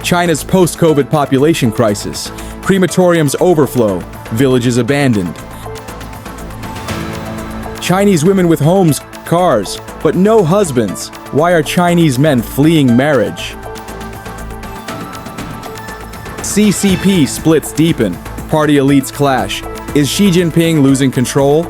China's post-COVID population crisis. Crematoriums overflow. Villages abandoned. Chinese women with homes, cars, but no husbands. Why are Chinese men fleeing marriage? CCP splits deepen. Party elites clash. Is Xi Jinping losing control?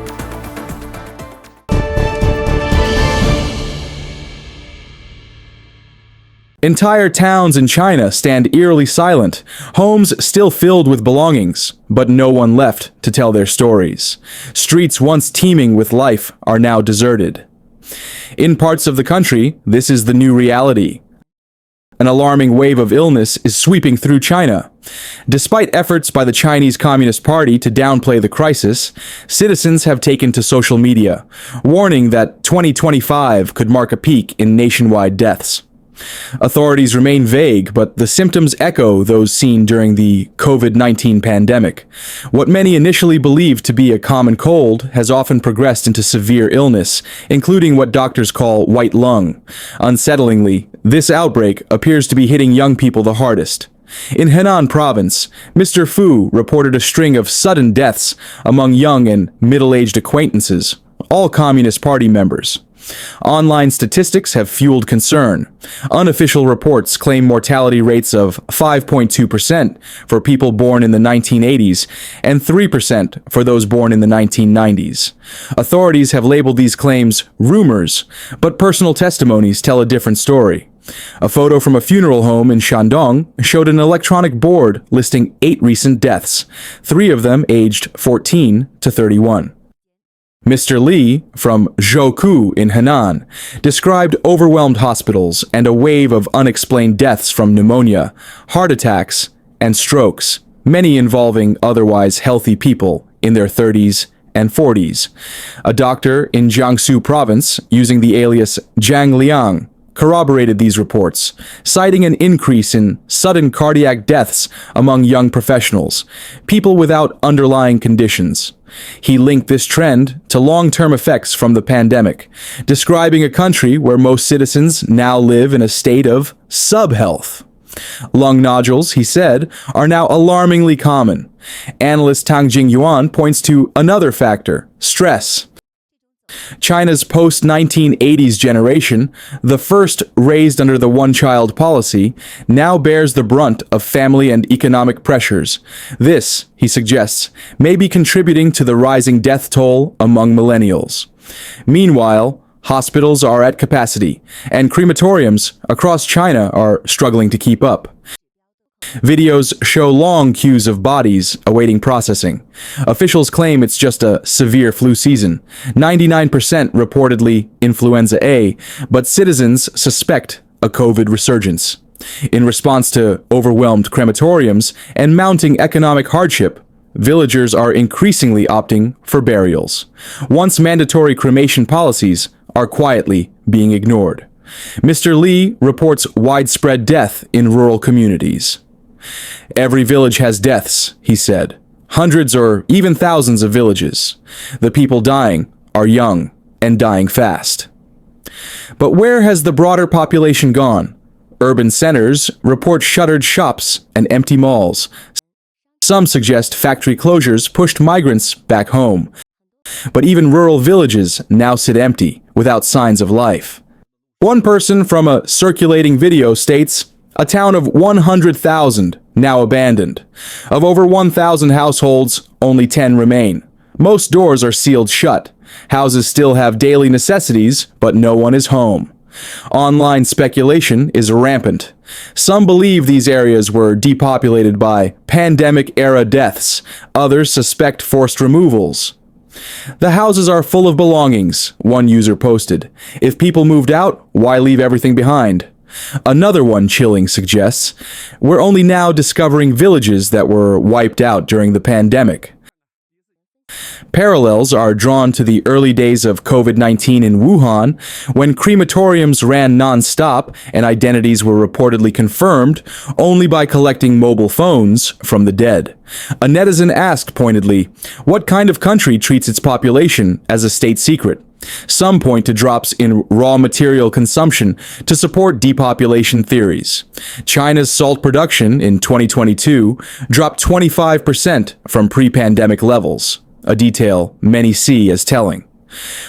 Entire towns in China stand eerily silent, homes still filled with belongings, but no one left to tell their stories. Streets once teeming with life are now deserted. In parts of the country, this is the new reality. An alarming wave of illness is sweeping through China. Despite efforts by the Chinese Communist Party to downplay the crisis, citizens have taken to social media, warning that 2025 could mark a peak in nationwide deaths. Authorities remain vague, but the symptoms echo those seen during the COVID-19 pandemic. What many initially believed to be a common cold has often progressed into severe illness, including what doctors call white lung. Unsettlingly, this outbreak appears to be hitting young people the hardest. In Henan province, Mr. Fu reported a string of sudden deaths among young and middle-aged acquaintances, all Communist Party members. Online statistics have fueled concern. Unofficial reports claim mortality rates of 5.2% for people born in the 1980s and 3% for those born in the 1990s. Authorities have labeled these claims rumors, but personal testimonies tell a different story. A photo from a funeral home in Shandong showed an electronic board listing 8 recent deaths, 3 of them aged 14 to 31. Mr. Li, from Zhoukou in Henan, described overwhelmed hospitals and a wave of unexplained deaths from pneumonia, heart attacks, and strokes, many involving otherwise healthy people in their 30s and 40s. A doctor in Jiangsu province, using the alias Zhang Liang, corroborated these reports, citing an increase in sudden cardiac deaths among young professionals, people without underlying conditions. He linked this trend to long-term effects from the pandemic, describing a country where most citizens now live in a state of sub-health. Lung nodules, he said, are now alarmingly common. Analyst Tang Jingyuan points to another factor: stress. China's post-1980s generation, the first raised under the one-child policy, now bears the brunt of family and economic pressures. This, he suggests, may be contributing to the rising death toll among millennials. Meanwhile, hospitals are at capacity, and crematoriums across China are struggling to keep up. Videos show long queues of bodies awaiting processing. Officials claim it's just a severe flu season, 99% reportedly influenza A, but citizens suspect a COVID resurgence. In response to overwhelmed crematoriums and mounting economic hardship, villagers are increasingly opting for burials. Once mandatory cremation policies are quietly being ignored. Mr. Li reports widespread death in rural communities. Every village has deaths, he said. Hundreds or even thousands of villages. The people dying are young and dying fast. But where has the broader population gone? Urban centers report shuttered shops and empty malls. Some suggest factory closures pushed migrants back home. But even rural villages now sit empty, without signs of life. One person from a circulating video states, "A town of 100,000 now abandoned. Of over 1,000 households, only 10 remain. Most doors are sealed shut. Houses still have daily necessities, but no one is home." Online speculation is rampant. Some believe these areas were depopulated by pandemic-era deaths. Others suspect forced removals. "The houses are full of belongings," one user posted. "If people moved out, why leave everything behind?" Another one, chilling, suggests, "We're only now discovering villages that were wiped out during the pandemic." Parallels are drawn to the early days of COVID-19 in Wuhan, when crematoriums ran non-stop and identities were reportedly confirmed only by collecting mobile phones from the dead. A netizen asked pointedly, "What kind of country treats its population as a state secret?" Some point to drops in raw material consumption to support depopulation theories. China's salt production in 2022 dropped 25% from pre-pandemic levels, a detail many see as telling.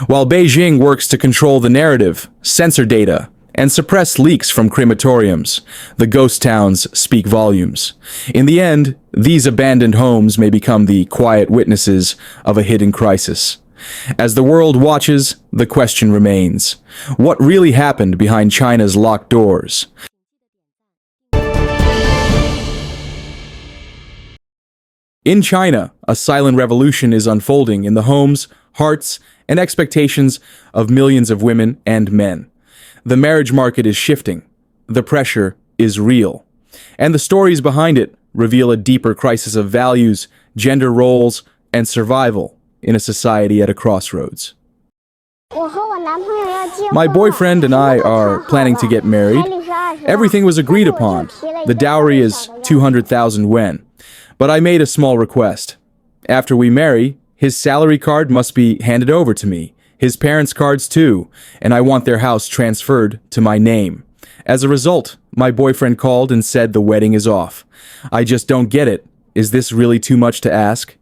While Beijing works to control the narrative, censor data, and suppress leaks from crematoriums, the ghost towns speak volumes. In the end, these abandoned homes may become the quiet witnesses of a hidden crisis. As the world watches, the question remains: what really happened behind China's locked doors? In China, a silent revolution is unfolding in the homes, hearts, and expectations of millions of women and men. The marriage market is shifting. The pressure is real. And the stories behind it reveal a deeper crisis of values, gender roles, and survival in a society at a crossroads. My boyfriend and I are planning to get married. Everything was agreed upon. The dowry is 200,000 yuan. But I made a small request. After we marry, his salary card must be handed over to me, his parents' cards too, and I want their house transferred to my name. As a result, my boyfriend called and said the wedding is off. I just don't get it. Is this really too much to ask?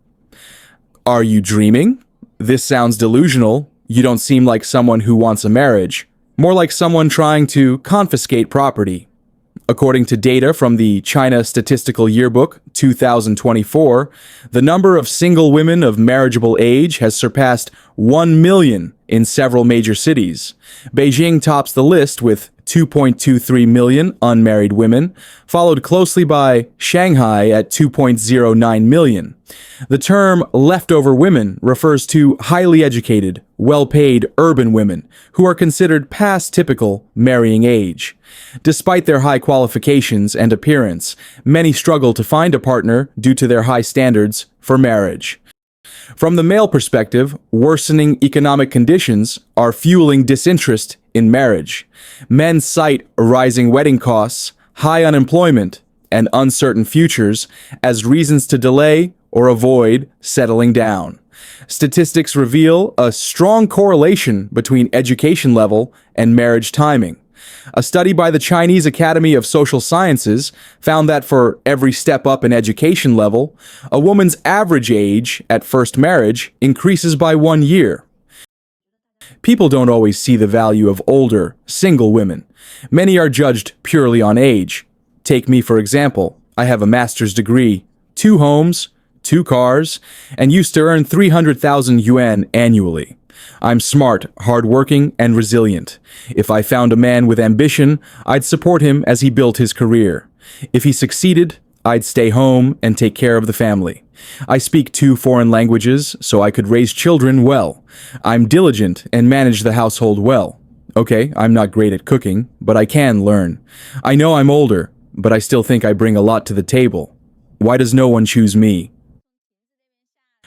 Are you dreaming? This sounds delusional. You don't seem like someone who wants a marriage, more like someone trying to confiscate property. According to data from the China Statistical Yearbook 2024, the number of single women of marriageable age has surpassed 1 million in several major cities. Beijing tops the list with 2.23 million unmarried women, followed closely by Shanghai at 2.09 million. The term leftover women refers to highly educated, well-paid urban women who are considered past typical marrying age. Despite their high qualifications and appearance, many struggle to find a partner due to their high standards for marriage. From the male perspective, worsening economic conditions are fueling disinterest in marriage. Men cite rising wedding costs, high unemployment, and uncertain futures as reasons to delay or avoid settling down. Statistics reveal a strong correlation between education level and marriage timing. A study by the Chinese Academy of Social Sciences found that for every step up in education level, a woman's average age at first marriage increases by 1 year. People don't always see the value of older, single women. Many are judged purely on age. Take me, for example. I have a master's degree, 2 homes, 2 cars, and used to earn 300,000 yuan annually. I'm smart, hardworking, and resilient. If I found a man with ambition, I'd support him as he built his career. If he succeeded, I'd stay home and take care of the family. I speak 2 foreign languages, so I could raise children well. I'm diligent and manage the household well. Okay, I'm not great at cooking, but I can learn. I know I'm older, but I still think I bring a lot to the table. Why does no one choose me?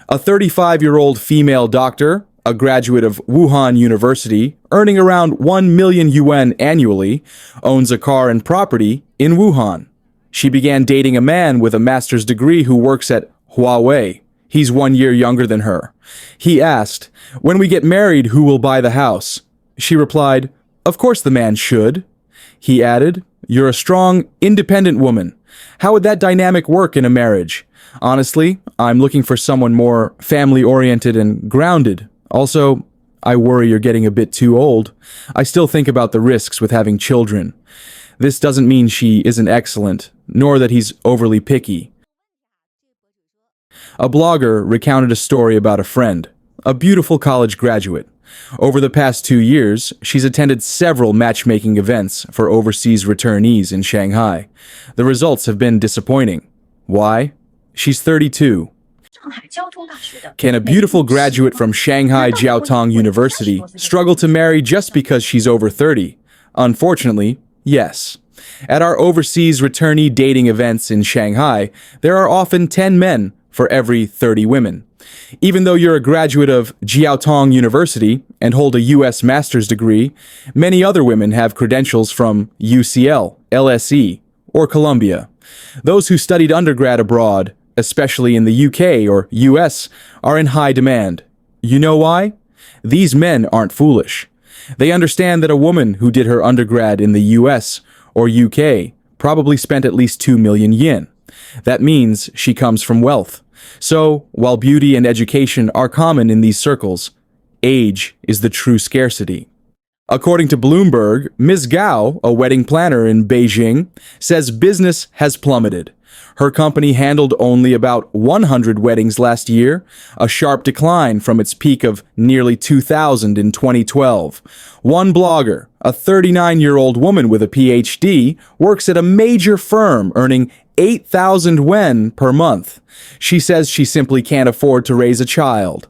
A 35-year-old female doctor, a graduate of Wuhan University, earning around 1 million yuan annually, owns a car and property in Wuhan. She began dating a man with a master's degree who works at Huawei. He's 1 year younger than her. He asked, "When we get married, who will buy the house?" She replied, "Of course the man should." He added, "You're a strong, independent woman. How would that dynamic work in a marriage? Honestly, I'm looking for someone more family-oriented and grounded. Also, I worry you're getting a bit too old. I still think about the risks with having children. This doesn't mean she isn't excellent, nor that he's overly picky." A blogger recounted a story about a friend, a beautiful college graduate. Over the past 2 years, she's attended several matchmaking events for overseas returnees in Shanghai. The results have been disappointing. Why? She's 32. Can a beautiful graduate from Shanghai Jiaotong University struggle to marry just because she's over 30? Unfortunately, yes. At our overseas returnee dating events in Shanghai, there are often 10 men for every 30 women. Even though you're a graduate of Jiaotong University and hold a U.S. master's degree, many other women have credentials from UCL, LSE, or Columbia. Those who studied undergrad abroad, especially in the UK or US, are in high demand. You know why? These men aren't foolish. They understand that a woman who did her undergrad in the US or UK probably spent at least 2 million yen. That means she comes from wealth. So, while beauty and education are common in these circles, age is the true scarcity. According to Bloomberg, Ms. Gao, a wedding planner in Beijing, says business has plummeted. Her company handled only about 100 weddings last year, a sharp decline from its peak of nearly 2,000 in 2012. One blogger, a 39-year-old woman with a PhD, works at a major firm earning 8,000 yuan per month. She says she simply can't afford to raise a child.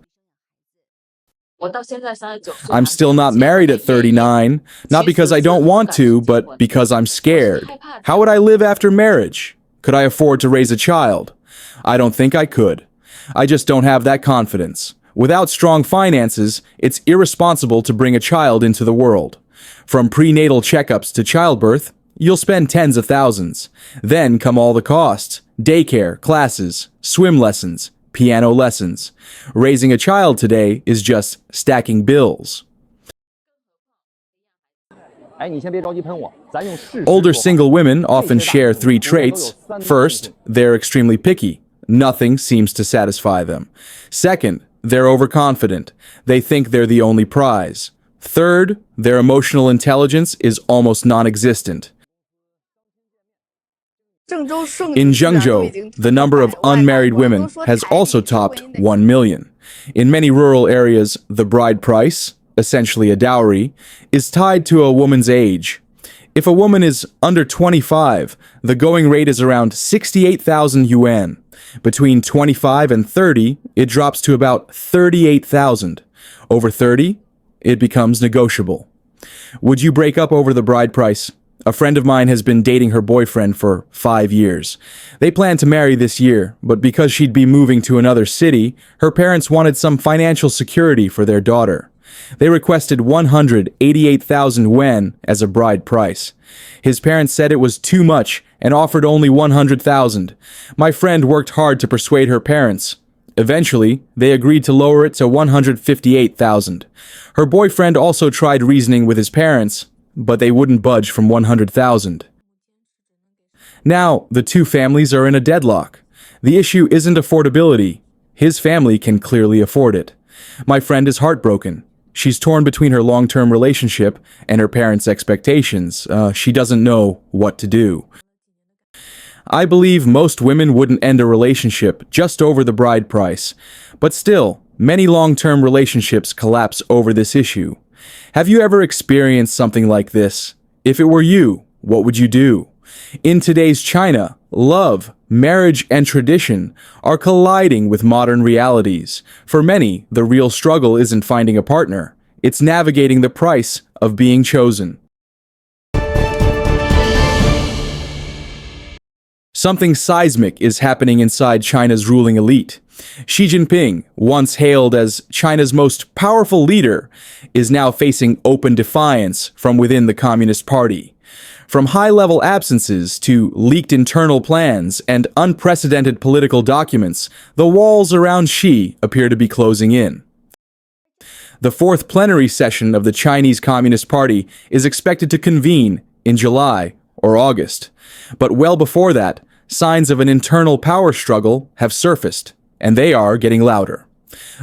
I'm still not married at 39, not because I don't want to, but because I'm scared. How would I live after marriage? Could I afford to raise a child? I don't think I could. I just don't have that confidence. Without strong finances, it's irresponsible to bring a child into the world. From prenatal checkups to childbirth, you'll spend tens of thousands. Then come all the costs: daycare, classes, swim lessons, piano lessons. Raising a child today is just stacking bills. Older single women often share 3 traits. First, they're extremely picky. Nothing seems to satisfy them. Second, they're overconfident. They think they're the only prize. Third, their emotional intelligence is almost non-existent. In Zhengzhou, the number of unmarried women has also topped 1 million. In many rural areas, the bride price, essentially a dowry, is tied to a woman's age. If a woman is under 25, the going rate is around 68,000 yuan. Between 25 and 30, it drops to about 38,000. Over 30, it becomes negotiable. Would you break up over the bride price? A friend of mine has been dating her boyfriend for 5 years. They planned to marry this year, but because she'd be moving to another city, her parents wanted some financial security for their daughter. They requested 188,000 yuan as a bride price. His parents said it was too much and offered only 100,000. My friend worked hard to persuade her parents. Eventually, they agreed to lower it to 158,000. Her boyfriend also tried reasoning with his parents, but they wouldn't budge from 100,000. Now, the two families are in a deadlock. The issue isn't affordability. His family can clearly afford it. My friend is heartbroken. She's torn between her long-term relationship and her parents' expectations. She doesn't know what to do. I believe most women wouldn't end a relationship just over the bride price. But still, many long-term relationships collapse over this issue. Have you ever experienced something like this? If it were you, what would you do? In today's China, love, marriage, and tradition are colliding with modern realities. For many, the real struggle isn't finding a partner. It's navigating the price of being chosen. Something seismic is happening inside China's ruling elite. Xi Jinping, once hailed as China's most powerful leader, is now facing open defiance from within the Communist Party. From high-level absences to leaked internal plans and unprecedented political documents, the walls around Xi appear to be closing in. The 4th plenary session of the Chinese Communist Party is expected to convene in July or August. But well before that, signs of an internal power struggle have surfaced, and they are getting louder.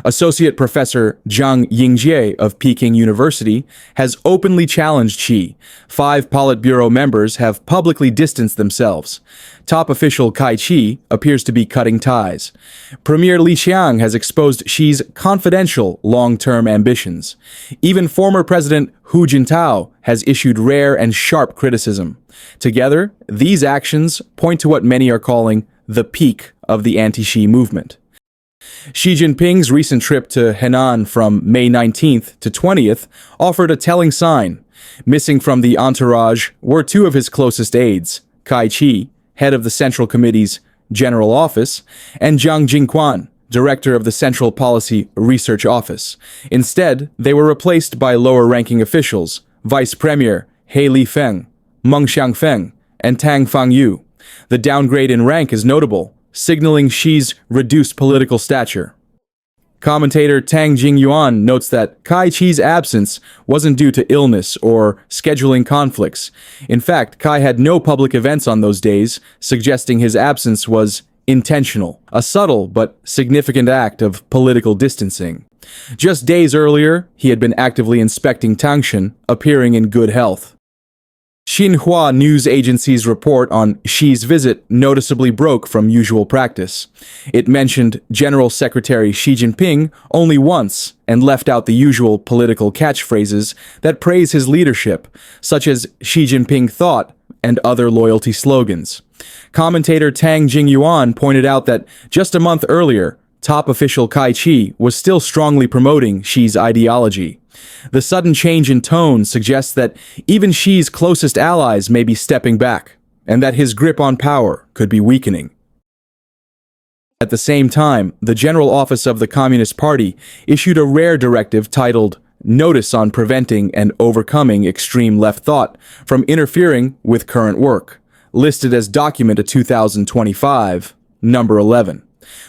Associate Professor Zhang Yingjie of Peking University has openly challenged Xi. 5 Politburo members have publicly distanced themselves. Top official Kai Chi appears to be cutting ties. Premier Li Qiang has exposed Xi's confidential long-term ambitions. Even former President Hu Jintao has issued rare and sharp criticism. Together, these actions point to what many are calling the peak of the anti-Xi movement. Xi Jinping's recent trip to Henan from May 19th to 20th offered a telling sign. Missing from the entourage were 2 of his closest aides, Kai Chi, head of the Central Committee's General Office, and Zhang Jingquan, director of the Central Policy Research Office. Instead, they were replaced by lower-ranking officials, Vice Premier He Lifeng, Meng Xiangfeng, and Tang Fangyu. The downgrade in rank is notable, signaling Xi's reduced political stature. Commentator Tang Jingyuan notes that Kai Chi's absence wasn't due to illness or scheduling conflicts. In fact, Kai had no public events on those days, suggesting his absence was intentional, a subtle but significant act of political distancing. Just days earlier, he had been actively inspecting Tangshan, appearing in good health. Xinhua news agency's report on Xi's visit noticeably broke from usual practice. It mentioned General Secretary Xi Jinping only once and left out the usual political catchphrases that praise his leadership, such as Xi Jinping thought and other loyalty slogans. Commentator Tang Jingyuan pointed out that just a month earlier, top official Kai Chi was still strongly promoting Xi's ideology. The sudden change in tone suggests that even Xi's closest allies may be stepping back, and that his grip on power could be weakening. At the same time, the General Office of the Communist Party issued a rare directive titled Notice on Preventing and Overcoming Extreme Left Thought from Interfering with Current Work, listed as Document 2025, number 11.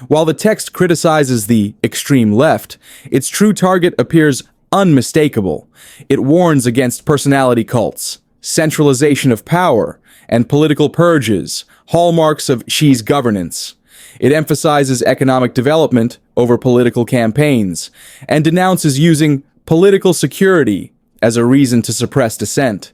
While the text criticizes the extreme left, its true target appears unmistakable. It warns against personality cults, centralization of power, and political purges, hallmarks of Xi's governance. It emphasizes economic development over political campaigns, and denounces using political security as a reason to suppress dissent.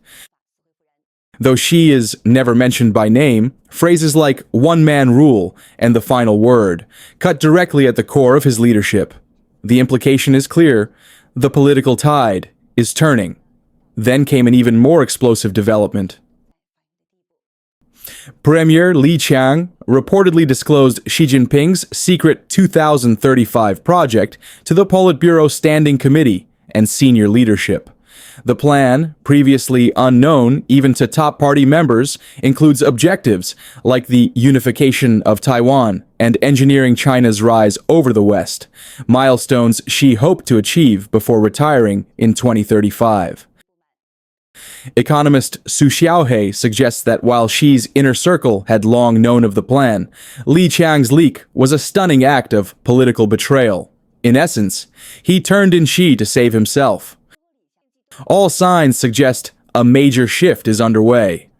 Though Xi is never mentioned by name, phrases like one-man rule and the final word cut directly at the core of his leadership. The implication is clear: the political tide is turning. Then came an even more explosive development. Premier Li Qiang reportedly disclosed Xi Jinping's secret 2035 project to the Politburo Standing Committee and senior leadership. The plan, previously unknown even to top party members, includes objectives like the unification of Taiwan and engineering China's rise over the West, milestones Xi hoped to achieve before retiring in 2035. Economist Su Xiaohe suggests that while Xi's inner circle had long known of the plan, Li Qiang's leak was a stunning act of political betrayal. In essence, he turned in Xi to save himself. All signs suggest a major shift is underway.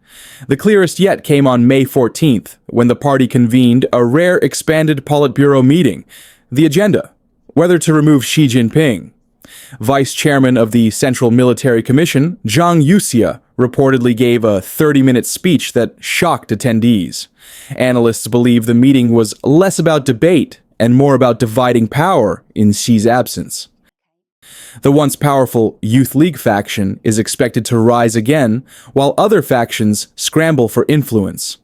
The clearest yet came on May 14th, when the party convened a rare expanded Politburo meeting. The agenda: whether to remove Xi Jinping. Vice Chairman of the Central Military Commission, Zhang Yuxia, reportedly gave a 30-minute speech that shocked attendees. Analysts believe the meeting was less about debate and more about dividing power in Xi's absence. The once powerful Youth League faction is expected to rise again, while other factions scramble for influence.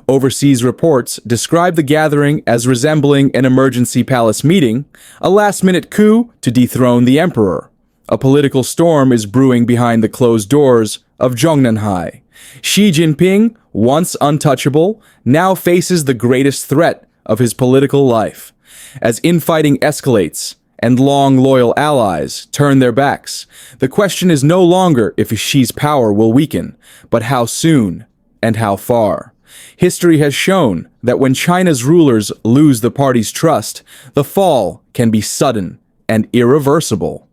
Overseas reports describe the gathering as resembling an emergency palace meeting, a last-minute coup to dethrone the emperor. A political storm is brewing behind the closed doors of Zhongnanhai. Xi Jinping, once untouchable, now faces the greatest threat of his political life. As infighting escalates, and long loyal allies turn their backs, the question is no longer if Xi's power will weaken, but how soon and how far. History has shown that when China's rulers lose the party's trust, the fall can be sudden and irreversible.